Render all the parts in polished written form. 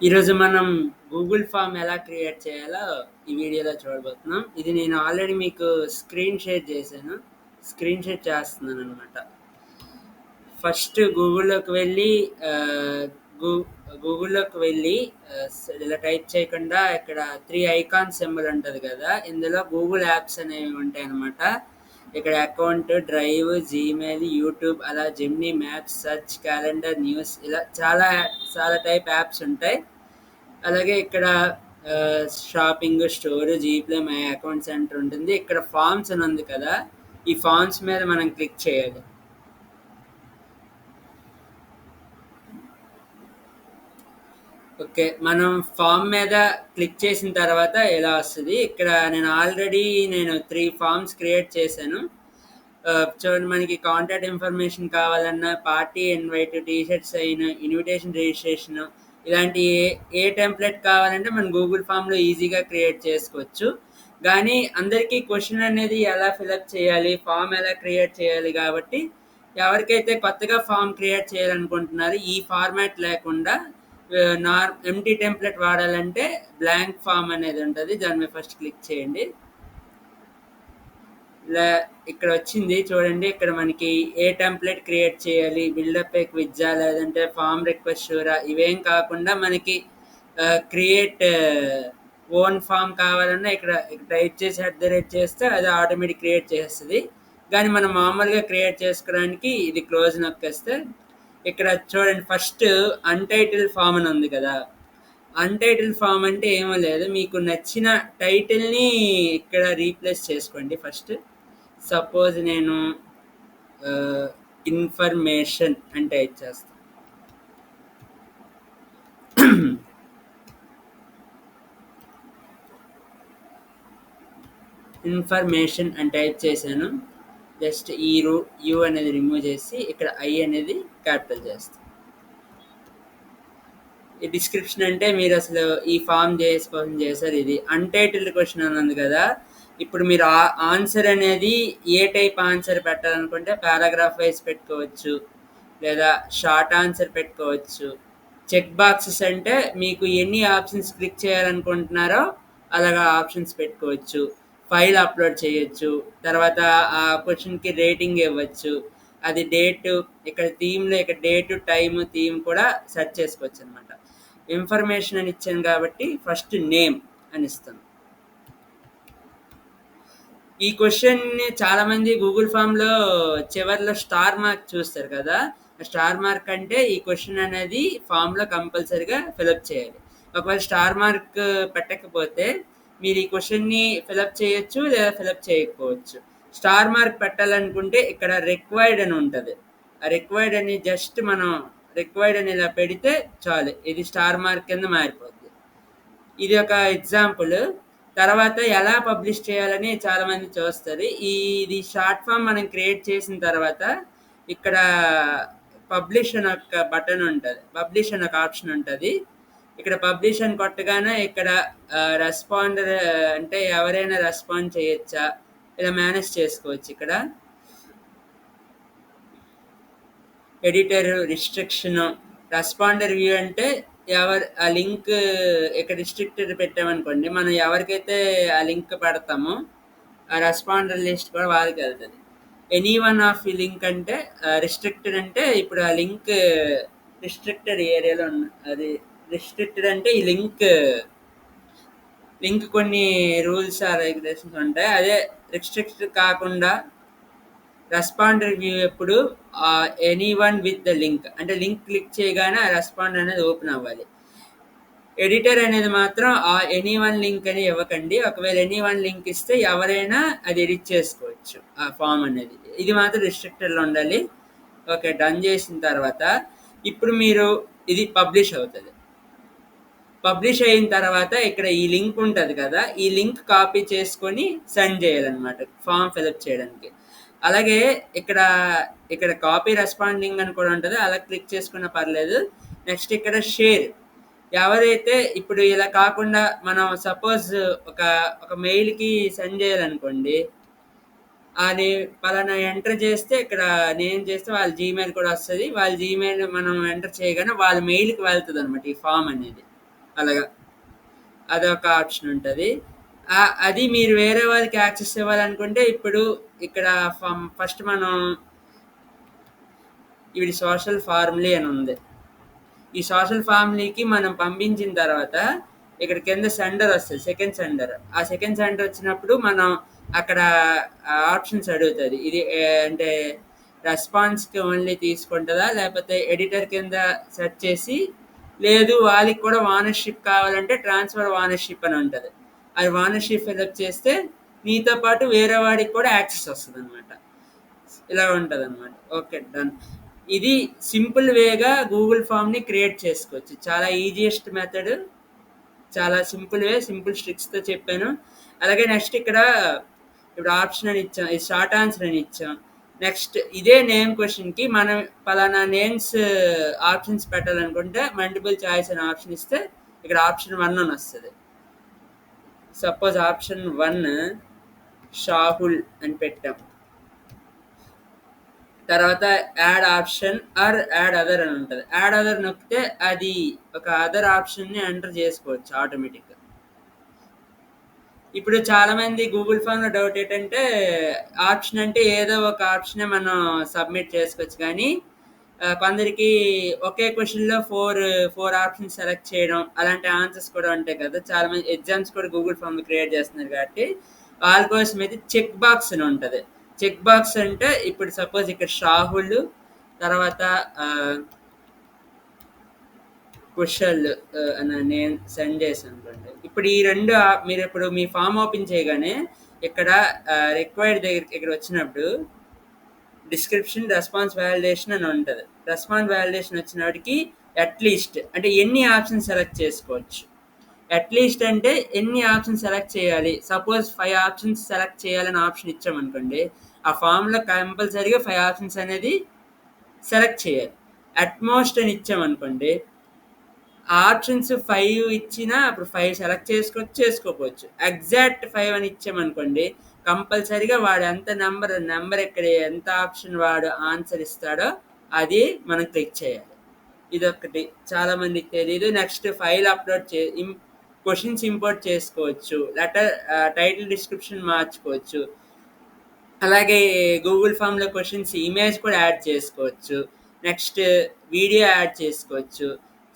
ఈరోజు మనం Google form ఎలా క్రియేట్ చేయాలో ఈ వీడియోలో చూడబోతున్నాం. ఇది నేను ఆల్రెడీ మీకు స్క్రీన్ షేర్ చేశాను. స్క్రీన్ షేర్ చేస్తున్నాను అనమాట. ఫస్ట్ గూగుల్లోకి వెళ్ళి గూ గూగుల్లోకి వెళ్ళి ఇలా టైప్ చేయకుండా ఇక్కడ 3 ఐకాన్ సింబల్ ఉంటుంది కదా, ఇందులో గూగుల్ యాప్స్ అనేవి ఉంటాయి అనమాట. ఇక్కడ అకౌంట్, డ్రైవ్, జీమెయిల్, యూట్యూబ్, అలా Gemini, maps, search, calendar, news, ఇలా చాలా చాలా టైప్ యాప్స్ ఉంటాయి. అలాగే ఇక్కడ shopping, store, G play, my account centre ఉంటుంది. ఇక్కడ ఫార్మ్స్ అని ఉంది కదా, ఈ ఫార్మ్స్ మీద మనం క్లిక్ చేయాలి. ఓకే, మనం ఫామ్ మీద క్లిక్ చేసిన తర్వాత ఇలా వస్తుంది. ఇక్కడ నేను 3 ఫామ్స్ క్రియేట్ చేశాను. చూడండి, మనకి కాంటాక్ట్ ఇన్ఫర్మేషన్ కావాలన్నా, party invite, T-shirt sign, invitation registration, ఇలాంటి ఏ టెంప్లెట్ కావాలంటే మనం గూగుల్ ఫామ్లో ఈజీగా క్రియేట్ చేసుకోవచ్చు. కానీ అందరికీ క్వశ్చన్ అనేది ఎలా ఫిలప్ చేయాలి, ఫామ్ ఎలా క్రియేట్ చేయాలి కాబట్టి ఎవరికైతే కొత్తగా ఫామ్ క్రియేట్ చేయాలనుకుంటున్నారో ఈ ఫార్మాట్ లేకుండా ఎంటీ టెంప్లెట్ వాడాలంటే బ్లాంక్ ఫామ్ అనేది ఉంటుంది. దాని మీద ఫస్ట్ క్లిక్ చేయండి. ఇక్కడ వచ్చింది చూడండి. ఇక్కడ మనకి ఏ టెంప్లెట్ క్రియేట్ చేయాలి, బిల్డప్ ఏ క్విజ్జా, లేదంటే ఫామ్ రిక్వెస్ట్ షూరా, ఇవేం కాకుండా మనకి క్రియేట్ ఓన్ ఫామ్ కావాలన్నా ఇక్కడ టైప్ చేసి @ చేస్తే అది ఆటోమేటిక్ క్రియేట్ చేస్తుంది. కానీ మనం మామూలుగా క్రియేట్ చేసుకోవడానికి ఇది క్లోజ్ నొక్కేస్తే ఇక్కడ చూడండి, ఫస్ట్ అన్టైటిల్ ఫామ్ అని ఉంది కదా. అన్టైటిల్ ఫామ్ అంటే ఏమో లేదు, మీకు నచ్చిన టైటిల్ని ఇక్కడ రీప్లేస్ చేసుకోండి. ఫస్ట్ సపోజ్ నేను ఇన్ఫర్మేషన్ అని టైప్ చేస్తాను. ఇన్ఫర్మేషన్ అని టైప్ చేశాను. జస్ట్ ఈ యూ అనేది రిమూవ్ చేసి ఇక్కడ ఐ అనేది క్యాపిటల్ చేస్తాను. ఈ డిస్క్రిప్షన్ అంటే మీరు అసలు ఈ ఫామ్ కోసం చేశారు. ఇది అన్టైటిల్డ్ క్వశ్చన్ అని ఉంది కదా, ఇప్పుడు మీరు ఆన్సర్ అనేది ఏ టైప్ ఆన్సర్ పెట్టాలనుకుంటే పారాగ్రాఫ్ వైజ్ పెట్టుకోవచ్చు, లేదా షార్ట్ ఆన్సర్ పెట్టుకోవచ్చు. చెక్ బాక్సెస్ అంటే మీకు ఎన్ని ఆప్షన్స్ క్లిక్ చేయాలనుకుంటున్నారో అలాగా ఆప్షన్స్ పెట్టుకోవచ్చు. ఫైల్ అప్లోడ్ చేయొచ్చు. తర్వాత ఆ క్వశ్చన్కి రేటింగ్ ఇవ్వచ్చు. అది డేటు, ఇక్కడ థీమ్లో ఇక్కడ డేటు, టైము, థీమ్ కూడా సెట్ చేసుకోవచ్చు అనమాట. ఇన్ఫర్మేషన్ అని ఇచ్చాను కాబట్టి ఫస్ట్ నేమ్ అని ఇస్తాను. ఈ క్వశ్చన్ని చాలామంది గూగుల్ ఫామ్లో చివరిలో స్టార్ మార్క్ చూస్తారు కదా, స్టార్ మార్క్ అంటే ఈ క్వశ్చన్ అనేది ఫామ్లో కంపల్సరీగా ఫిలప్ చేయాలి. ఒకవేళ స్టార్ మార్క్ పెట్టకపోతే మీరు ఈ క్వశ్చన్ని ఫిలప్ చేయొచ్చు, లేదా ఫిలప్ చేయకపోవచ్చు. స్టార్ మార్క్ పెట్టాలనుకుంటే ఇక్కడ రిక్వైర్డ్ అని ఉంటుంది. ఆ రిక్వైర్డ్ అని జస్ట్ మనం రిక్వైర్డ్ అని ఇలా పెడితే చాలు, ఇది స్టార్ మార్క్ కింద మారిపోద్ది. ఇది ఒక ఎగ్జాంపుల్. తర్వాత ఎలా పబ్లిష్ చేయాలని చాలామంది చూస్తారు. ఇది షార్ట్ ఫామ్ మనం క్రియేట్ చేసిన తర్వాత ఇక్కడ పబ్లిష్ అని ఒక బటన్ ఉంటుంది, పబ్లిష్ అని ఒక ఆప్షన్ ఉంటుంది. ఇక్కడ పబ్లిష్ అని కొట్టగానే ఇక్కడ రెస్పాండర్ అంటే ఎవరైనా రెస్పాండ్ చేయొచ్చా, ఇలా మేనేజ్ చేసుకోవచ్చు. ఇక్కడ ఎడిటర్, రిస్ట్రిక్షన్, రెస్పాండర్ వ్యూ అంటే ఆ లింక్ ఇక్కడ రిస్ట్రిక్టెడ్ పెట్టామనుకోండి, మనం ఎవరికైతే ఆ లింక్ పెడతామో ఆ రెస్పాండర్ లిస్ట్ కూడా వాళ్ళకి వెళ్తుంది. ఎనీ వన్ ఆఫ్ ఈ లింక్ అంటే రిస్ట్రిక్టెడ్ అంటే ఇప్పుడు ఆ లింక్ రిస్ట్రిక్టెడ్ ఏరియాలో అది రిస్ట్రిక్టెడ్ అంటే ఈ లింక్ కొన్ని రూల్స్ ఆ రెగ్యులేషన్స్ ఉంటాయి. అదే రిస్ట్రిక్టెడ్ కాకుండా రెస్పాండర్ వ్యూ ఎప్పుడు any one with the link అంటే లింక్ క్లిక్ చేయగానే ఆ రెస్పాండ్ అనేది ఓపెన్ అవ్వాలి. ఎడిటర్ అనేది మాత్రం ఆ ఎనీ వన్ లింక్ అని ఇవ్వకండి. ఒకవేళ ఎనీ వన్ లింక్ ఇస్తే ఎవరైనా అది ఎడిట్ చేసుకోవచ్చు ఆ ఫామ్ అనేది. ఇది మాత్రం రిస్ట్రిక్టెడ్లో ఉండాలి. ఓకే, డన్ చేసిన తర్వాత ఇప్పుడు మీరు ఇది పబ్లిష్ అవుతుంది. పబ్లిష్ అయిన తర్వాత ఇక్కడ ఈ లింక్ ఉంటుంది కదా, ఈ లింక్ కాపీ చేసుకొని సెండ్ చేయాలన్నమాట ఫామ్ ఫిలప్ చేయడానికి. అలాగే ఇక్కడ కాపీ రెస్పాండింగ్ అని కూడా ఉంటుంది, అలా క్లిక్ చేసుకున్న పర్లేదు. నెక్స్ట్ ఇక్కడ షేర్, ఎవరైతే ఇప్పుడు ఇలా కాకుండా మనం సపోజ్ ఒక మెయిల్కి సెండ్ చేయాలనుకోండి, అది పలానా ఎంటర్ చేస్తే ఇక్కడ నేమ్ చేస్తే వాళ్ళ జీమెయిల్ కూడా వస్తుంది. వాళ్ళ జీమెయిల్ మనం ఎంటర్ చేయగానే వాళ్ళ మెయిల్కి వెళ్తుంది అనమాట ఈ ఫామ్ అనేది. అలాగా అదొక ఆప్షన్ ఉంటుంది. అది మీరు వేరే వాళ్ళకి యాక్సెస్ ఇవ్వాలనుకుంటే ఇప్పుడు ఇక్కడ ఫస్ట్ మనం ఇది సోషల్ ఫార్మ్లీ అని ఉంది. ఈ సోషల్ ఫార్మ్లీకి మనం పంపించిన తర్వాత ఇక్కడ కింద సెండర్ వస్తుంది, సెకండ్ సెండర్. ఆ సెకండ్ సెండర్ వచ్చినప్పుడు మనం అక్కడ ఆప్షన్స్ అడుగుతుంది. ఇది అంటే రెస్పాన్స్కి ఓన్లీ తీసుకుంటుందా, లేకపోతే ఎడిటర్ కింద సెట్ చేసి, లేదు వాళ్ళకి కూడా ఓనర్షిప్ కావాలంటే ట్రాన్స్ఫర్ ఓనర్షిప్ అని ఉంటుంది. అది ఓనర్షిప్ ఫిల్అప్ చేస్తే మీతో పాటు వేరే వాడికి కూడా యాక్సెస్ వస్తుంది అనమాట. ఇలా ఉంటుంది అనమాట. Okay, done. ఇది సింపుల్ వేగా గూగుల్ ఫామ్ని క్రియేట్ చేసుకోవచ్చు. చాలా ఈజియెస్ట్ మెథడ్, చాలా సింపుల్ వే, సింపుల్ స్ట్రిక్స్తో చెప్పాను. అలాగే నెక్స్ట్ ఇక్కడ ఇప్పుడు ఆప్షన్ అని ఇచ్చాం, ఇది షార్ట్ ఆన్సర్ అని ఇచ్చాం. నెక్స్ట్ ఇదే నేమ్ క్వశ్చన్కి మనం పలానా నేమ్స్ ఆప్షన్స్ పెట్టాలనుకుంటే మల్టిపుల్ చాయిస్ అని ఆప్షన్ ఇస్తే ఇక్కడ ఆప్షన్ 1 అని వస్తుంది. సపోజ్ ఆప్షన్ 1 షాహుల్ అని పెట్టాం. తర్వాత add option or add other అని ఉంటుంది. యాడ్ అదర్ నొక్కితే అది ఒక అదర్ ఆప్షన్ని ఎంటర్ చేసుకోవచ్చు ఆటోమేటిక్గా. ఇప్పుడు చాలామంది గూగుల్ ఫామ్లో డౌట్ ఏంటంటే ఆప్షన్ అంటే ఏదో ఒక ఆప్షనే మనం సబ్మిట్ చేసుకోవచ్చు, కానీ కొందరికి ఒకే క్వశ్చన్లో ఫోర్ ఆప్షన్స్ సెలెక్ట్ చేయడం అలాంటి ఆన్సర్స్ కూడా ఉంటాయి కదా. చాలామంది ఎగ్జామ్స్ కూడా గూగుల్ ఫామ్ క్రియేట్ చేస్తున్నారు కాబట్టి వాళ్ళ కోసం అయితే చెక్ బాక్స్ అని ఉంటుంది. చెక్ బాక్స్ అంటే ఇప్పుడు సపోజ్ ఇక్కడ షాహుల్ తర్వాత కుషల్ అని నేను సెండ్ చేశాను అనుకోండి. ఇప్పుడు ఈ రెండు మీరు ఇప్పుడు మీ ఫామ్ ఓపెన్ చేయగానే ఇక్కడ రిక్వైర్డ్ దగ్గరికి ఇక్కడ వచ్చినప్పుడు డిస్క్రిప్షన్ రెస్పాన్స్ వ్యాలిడేషన్ అని ఉంటుంది. రెస్పాన్స్ వ్యాలిడేషన్ వచ్చినప్పటికి అట్లీస్ట్ అంటే ఎన్ని ఆప్షన్స్ సెలెక్ట్ చేసుకోవచ్చు. అట్లీస్ట్ అంటే ఎన్ని ఆప్షన్స్ సెలెక్ట్ చేయాలి. సపోజ్ 5 ఆప్షన్స్ సెలెక్ట్ చేయాలని ఆప్షన్ ఇచ్చామనుకోండి, ఆ ఫామ్లో కంపల్సరీగా 5 ఆప్షన్స్ అనేది సెలెక్ట్ చేయాలి. అట్మోస్ట్ అని ఇచ్చామనుకోండి, ఆప్షన్స్ 5 ఇచ్చినా అప్పుడు 5 సెలెక్ట్ చేసుకోవచ్చు. ఎగ్జాక్ట్ 5 అని ఇచ్చామనుకోండి, కంపల్సరీగా వాడు ఎంత నెంబర్ ఎక్కడ ఎంత ఆప్షన్ వాడు ఆన్సర్ ఇస్తాడో అది మనం క్లిక్ చేయాలి. ఇదొకటి చాలా మందికి తెలియదు. Next file upload questions import చేసుకోవచ్చు, లెటర్ టైటిల్ డిస్క్రిప్షన్ మార్చుకోవచ్చు. అలాగే గూగుల్ ఫామ్లో క్వశ్చన్స్ ఇమేజ్ కూడా యాడ్ చేసుకోవచ్చు. నెక్స్ట్ వీడియో యాడ్ చేసుకోవచ్చు.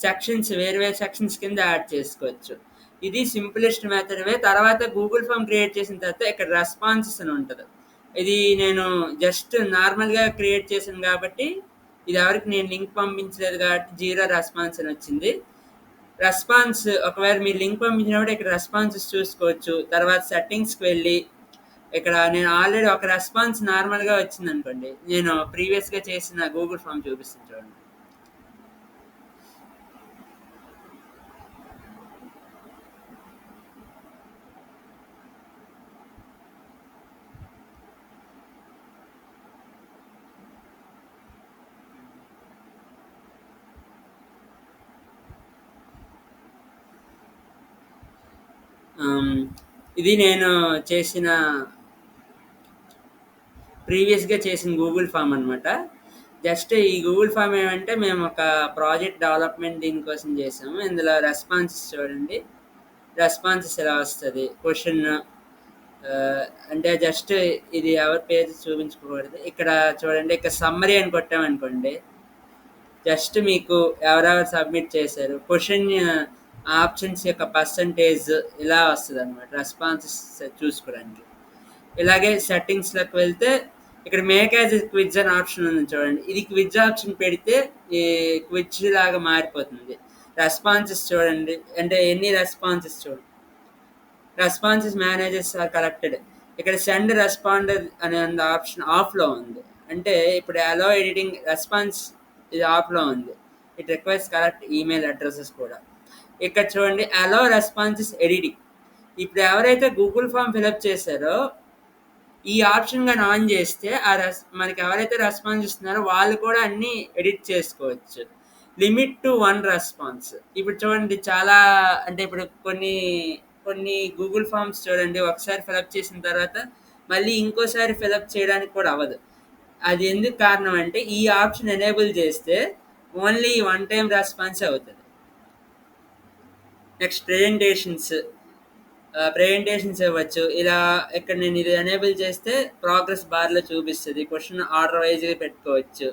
సెక్షన్స్ వేరే సెక్షన్స్ కింద యాడ్ చేసుకోవచ్చు. ఇది సింపులెస్ట్ మెథడ్ వే. తర్వాత గూగుల్ ఫామ్ క్రియేట్ చేసిన తర్వాత ఇక్కడ రెస్పాన్సెస్ అని ఉంటుంది. ఇది నేను జస్ట్ నార్మల్గా క్రియేట్ చేశాను కాబట్టి ఇది ఎవరికి నేను లింక్ పంపించలేదు కాబట్టి 0 రెస్పాన్స్ అని వచ్చింది. రెస్పాన్స్ ఒకవేళ మీరు లింక్ పంపించినప్పుడు ఇక్కడ రెస్పాన్సెస్ చూసుకోవచ్చు. తర్వాత సెట్టింగ్స్కి వెళ్ళి ఇక్కడ నేను ఆల్రెడీ ఒక రెస్పాన్స్ నార్మల్గా వచ్చింది అనుకోండి, నేను ప్రీవియస్గా చేసిన గూగుల్ ఫామ్ చూపిస్తాను చూడండి. ఇది నేను చేసిన ప్రీవియస్గా చేసిన గూగుల్ ఫామ్ అనమాట. జస్ట్ ఈ గూగుల్ ఫామ్ ఏమంటే మేము ఒక ప్రాజెక్ట్ డెవలప్మెంట్ దీనికోసం చేసాము. ఇందులో రెస్పాన్సెస్ చూడండి, రెస్పాన్సెస్ ఎలా వస్తుంది. క్వశ్చన్ అంటే జస్ట్ ఇది ఎవరి పేజ్ చూపించకూడదు. ఇక్కడ చూడండి, ఇక్కడ సమ్మరీ అని కొట్టామనుకోండి, జస్ట్ మీకు ఎవరెవరు సబ్మిట్ చేశారు, క్వశ్చన్ ఆప్షన్స్ యొక్క పర్సంటేజ్ ఇలా వస్తుంది అనమాట రెస్పాన్సెస్ చూసుకోవడానికి. ఇలాగే సెట్టింగ్స్లోకి వెళ్తే ఇక్కడ మేక్ యాజ్ క్విజ్ అని ఆప్షన్ ఉంది చూడండి. ఇది క్విజ్ ఆప్షన్ పెడితే ఈ క్విజ్ లాగా మారిపోతుంది. రెస్పాన్సెస్ చూడండి, అంటే ఎన్ని రెస్పాన్సెస్ చూడండి. Responses managers are collected. ఇక్కడ సెండ్ రెస్పాండర్ అనే ఆప్షన్ ఆఫ్లో ఉంది. అంటే ఇప్పుడు అలో ఎడిటింగ్ రెస్పాన్స్ ఇది ఆఫ్లో ఉంది. It requires correct email addresses కూడా. ఇక్కడ చూడండి అలో రెస్పాన్సెస్ ఎడిటింగ్. ఇప్పుడు ఎవరైతే గూగుల్ ఫామ్ ఫిలప్ చేశారో ఈ ఆప్షన్ కానీ ఆన్ చేస్తే మనకి ఎవరైతే రెస్పాన్స్ ఇస్తున్నారో వాళ్ళు కూడా అన్ని ఎడిట్ చేసుకోవచ్చు. Limit to 1 response. ఇప్పుడు చూడండి చాలా అంటే ఇప్పుడు కొన్ని గూగుల్ ఫామ్స్ చూడండి, ఒకసారి ఫిలప్ చేసిన తర్వాత మళ్ళీ ఇంకోసారి ఫిలప్ చేయడానికి కూడా అవ్వదు. అది ఎందుకు కారణం అంటే ఈ ఆప్షన్ ఎనేబుల్ చేస్తే ఓన్లీ 1 టైం రెస్పాన్స్ అవుతుంది. నెక్స్ట్ ప్రెజెంటేషన్స్ ఇవ్వచ్చు. ఇలా ఇక్కడ నేను ఇది ఎనేబుల్ చేస్తే ప్రోగ్రెస్ బార్‌లో చూపిస్తది. క్వెషన్ ఆర్డర్ వైస్‌గా పెట్టుకోవచ్చు.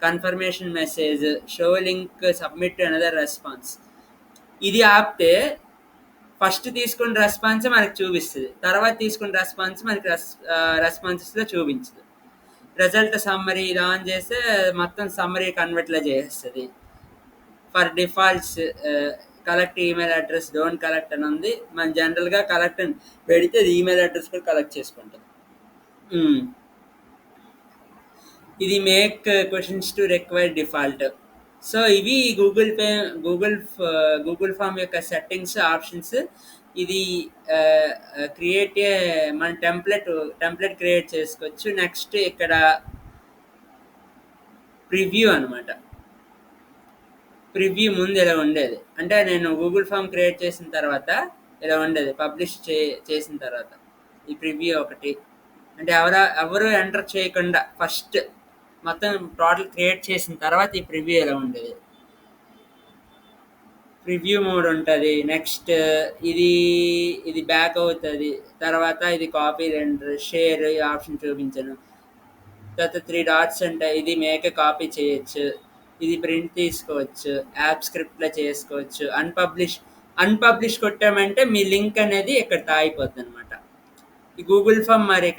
Confirmation message, show link, submit to another response. ఇది ఆపితే ఫస్ట్ తీసుకున్న రెస్పాన్స్ మనకు చూపిస్తది. తర్వాత తీసుకున్న రెస్పాన్స్ మనకి రెస్పాన్సెస్‌లో చూపించదు. రిజల్ట్ సమ్మరీ ఇది ఆన్ చేస్తే మొత్తం సమ్మరీ కన్వర్ట్‌లో చేసేస్తది. For defaults collect email address don't collect అని ఉంది. మనం జనరల్‌గా కలెక్ట్ అని పెడితే అది ఈమెయిల్ అడ్రస్ కూడా కలెక్ట్ చేసుకుంటది. హ్మ్. ఇది make questions to require default. So ఇవి గూగుల్ ఫామ్ యొక్క సెట్టింగ్స్, ఆప్షన్స్. ఇది క్రియేట్ మన టెంప్లెట్ క్రియేట్ చేసుకోవచ్చు. నెక్స్ట్ ఇక్కడ ప్రివ్యూ అనమాట. ప్రివ్యూ ముందు ఇలా ఉండేది. అంటే నేను గూగుల్ ఫామ్ క్రియేట్ చేసిన తర్వాత ఇలా ఉండేది. పబ్లిష్ చేసిన తర్వాత ఈ ప్రివ్యూ ఒకటి. అంటే ఎవరు ఎంటర్ చేయకుండా ఫస్ట్ మొత్తం టోటల్ క్రియేట్ చేసిన తర్వాత ఈ ప్రివ్యూ ఎలా ఉండేది. ప్రివ్యూ మోడ్ ఉంటుంది. నెక్స్ట్ ఇది ఇది బ్యాక్ అవుతుంది. తర్వాత ఇది కాపీ రెండర్, షేర్ ఈ ఆప్షన్ చూపించను. తర్వాత 3 డాట్స్ ఉంటాయి. ఇది మేక్ కాపీ చేయొచ్చు. ఇది ప్రింట్ తీసుకోవచ్చు. యాప్ స్క్రిప్ట్లో చేసుకోవచ్చు. అన్పబ్లిష్ కొట్టామంటే మీ లింక్ అనేది ఇక్కడ తాగిపోద్ది అనమాట. ఈ గూగుల్ ఫామ్ మరి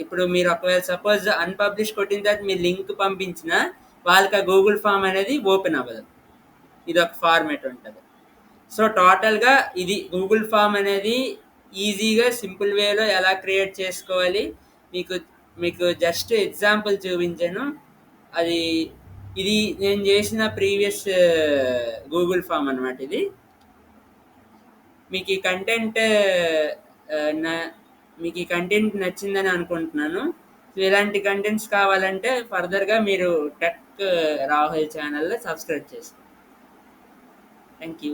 ఇప్పుడు మీరు ఒకవేళ సపోజ్ అన్పబ్లిష్ కొట్టిన తర్వాత మీ లింక్ పంపించిన వాళ్ళకి ఆ గూగుల్ ఫామ్ అనేది ఓపెన్ అవ్వదు. ఇది ఒక ఫార్మేట్ ఉంటుంది. సో టోటల్గా ఇది గూగుల్ ఫామ్ అనేది ఈజీగా సింపుల్ వేలో ఎలా క్రియేట్ చేసుకోవాలి మీకు మీకు జస్ట్ ఎగ్జాంపుల్ చూపించాను. అది ఇది నేను చేసిన ప్రీవియస్ గూగుల్ ఫామ్ అనమాట. ఇది మీకు ఈ కంటెంట్ మీకు ఈ కంటెంట్ నచ్చిందని అనుకుంటున్నాను. ఇలాంటి కంటెంట్స్ కావాలంటే ఫర్దర్గా మీరు టెక్ రాహుల్ ఛానల్లో సబ్స్క్రైబ్ చేసుకోండి. Thank you.